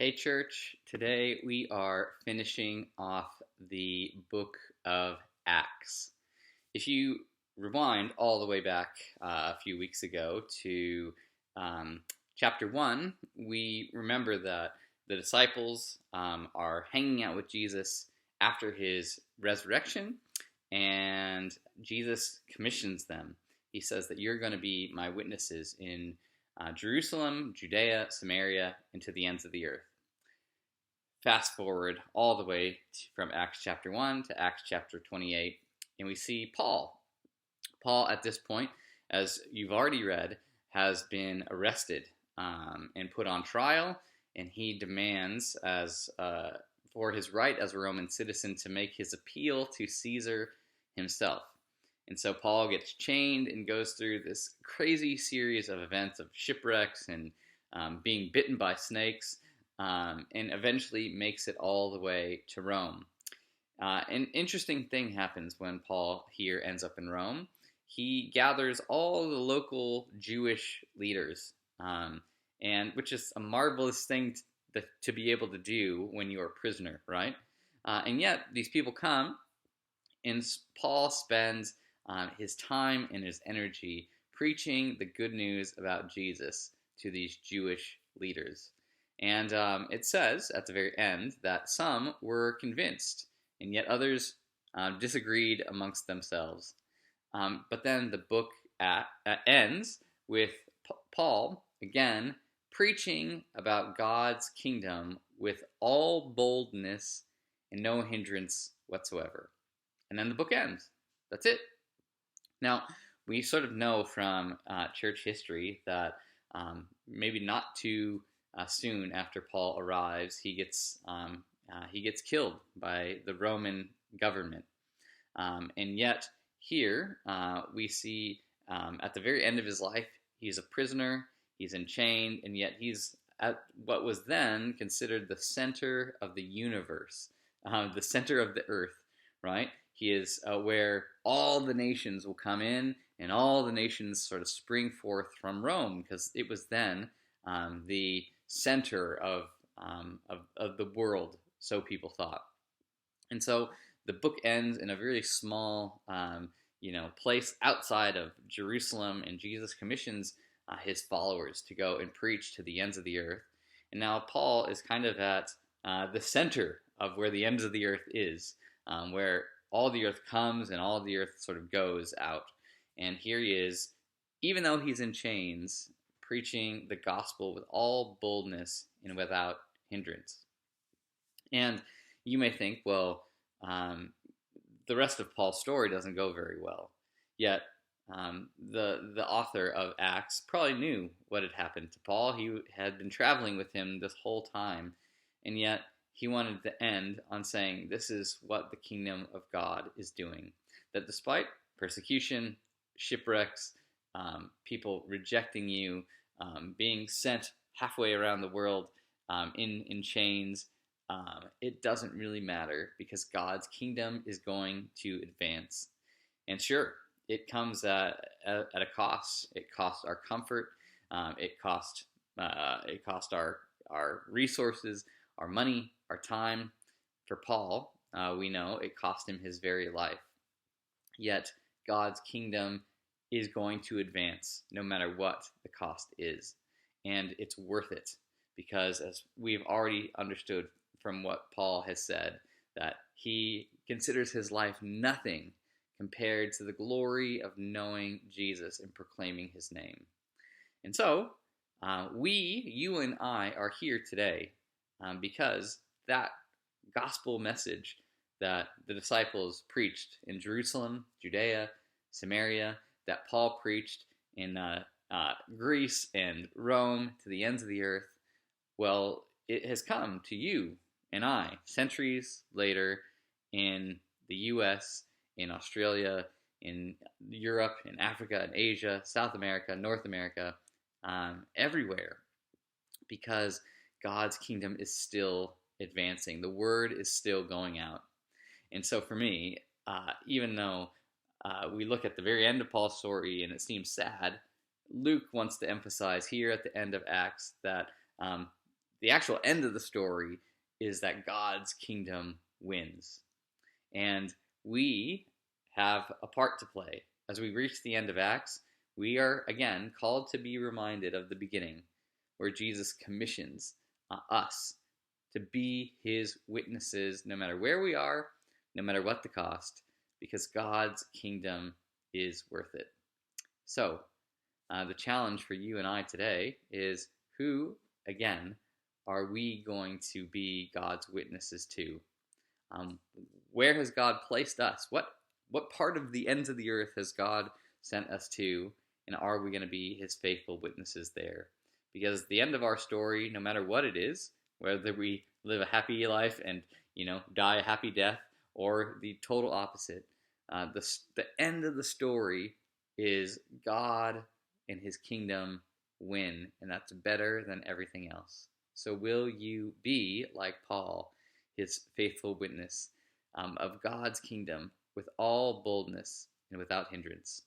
Hey, church. Today we are finishing off the book of Acts. If you rewind all the way back a few weeks ago to um, chapter 1, we remember that the disciples are hanging out with Jesus after his resurrection, and Jesus commissions them. He says that you're going to be my witnesses in Jerusalem, Judea, Samaria, and to the ends of the earth. Fast forward all the way from Acts chapter 1 to Acts chapter 28, and we see Paul. Paul, at this point, as you've already read, has been arrested and put on trial, and he demands for his right as a Roman citizen to make his appeal to Caesar himself. And so Paul gets chained and goes through this crazy series of events of shipwrecks and being bitten by snakes, and eventually makes it all the way to Rome. An interesting thing happens when Paul here ends up in Rome. He gathers all the local Jewish leaders, and which is a marvelous thing to be able to do when you're a prisoner, right? And yet these people come, and Paul spends his time and his energy preaching the good news about Jesus to these Jewish leaders. And it says at the very end that some were convinced, and yet others disagreed amongst themselves. But then the book ends with Paul, again, preaching about God's kingdom with all boldness and no hindrance whatsoever. And then the book ends. That's it. Now, we sort of know from church history that maybe not too soon after Paul arrives, he gets killed by the Roman government. And yet here we see at the very end of his life, he's a prisoner, he's enchained, and yet he's at what was then considered the center of the universe, the center of the earth, right? He is where all the nations will come in, and all the nations sort of spring forth from Rome, because it was then the center of the world, so people thought. And so the book ends in a very small, place outside of Jerusalem, and Jesus commissions his followers to go and preach to the ends of the earth. And now Paul is kind of at the center of where the ends of the earth is, where all the earth comes and all the earth sort of goes out. And here he is, even though he's in chains, preaching the gospel with all boldness and without hindrance. And you may think, well, the rest of Paul's story doesn't go very well. Yet the author of Acts probably knew what had happened to Paul. He had been traveling with him this whole time, and yet he wanted to end on saying, this is what the kingdom of God is doing. That despite persecution, shipwrecks, people rejecting you, being sent halfway around the world in chains, it doesn't really matter, because God's kingdom is going to advance. And sure, it comes at a cost. It costs our comfort. It cost our resources, our money, our time. For Paul, we know it cost him his very life. Yet God's kingdom is going to advance no matter what the cost is. And it's worth it, because as we've already understood from what Paul has said, that he considers his life nothing compared to the glory of knowing Jesus and proclaiming his name. And so, you and I are here today because that gospel message that the disciples preached in Jerusalem, Judea, Samaria, that Paul preached in Greece and Rome to the ends of the earth, well, it has come to you and I centuries later in the US, in Australia, in Europe, in Africa, in Asia, South America, North America, everywhere, because God's kingdom is still advancing. The word is still going out. And so for me, even though we look at the very end of Paul's story and it seems sad, Luke wants to emphasize here at the end of Acts that the actual end of the story is that God's kingdom wins. And we have a part to play. As we reach the end of Acts, we are again called to be reminded of the beginning, where Jesus commissions us to be his witnesses no matter where we are, no matter what the cost, because God's kingdom is worth it. So, the challenge for you and I today is, who, again, are we going to be God's witnesses to? Where has God placed us? What part of the ends of the earth has God sent us to, and are we going to be his faithful witnesses there? Because at the end of our story, no matter what it is, whether we live a happy life and die a happy death, or the total opposite, the end of the story is God and his kingdom win, and that's better than everything else. So will you be like Paul, his faithful witness of God's kingdom, with all boldness and without hindrance?